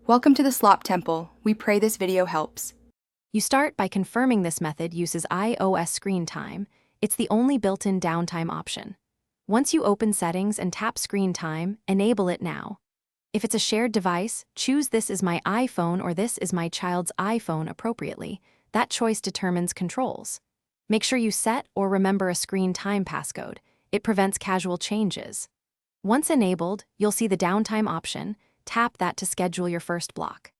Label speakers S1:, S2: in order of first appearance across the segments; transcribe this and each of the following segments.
S1: Welcome to the Slop Temple. We pray this video helps.
S2: You start by confirming this method uses iOS screen time. It's the only built-in downtime option. Once you open settings and tap screen time, enable it now. If it's a shared device, choose this is my iPhone or this is my child's iPhone appropriately. That choice determines controls. Make sure you set or remember a screen time passcode. It prevents casual changes. Once enabled, you'll see the downtime option. Tap that to schedule your first block.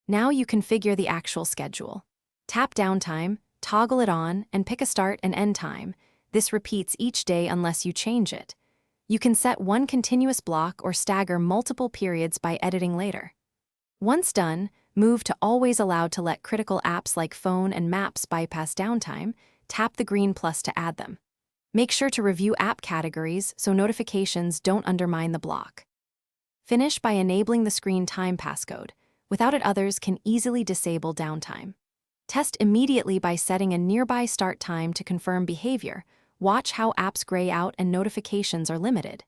S2: Now you configure the actual schedule. Tap downtime, toggle it on, and pick a start and end time. This repeats each day unless you change it. You can set one continuous block or stagger multiple periods by editing later. Once done, move to always allowed to let critical apps like phone and maps bypass downtime. Tap the green plus to add them. Make sure to review app categories so notifications don't undermine the block. Finish by enabling the screen time passcode. Without it, others can easily disable downtime. Test immediately by setting a nearby start time to confirm behavior. Watch how apps gray out and notifications are limited.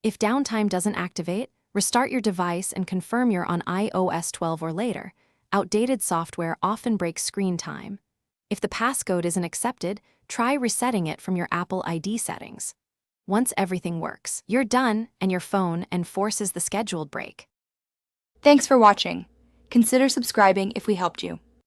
S2: If downtime doesn't activate, restart your device and confirm you're on iOS 12 or later. Outdated software often breaks screen time. If the passcode isn't accepted, try resetting it from your Apple ID settings. Once everything works, you're done and your phone enforces the scheduled break.
S1: Thanks for watching. Consider subscribing if we helped you.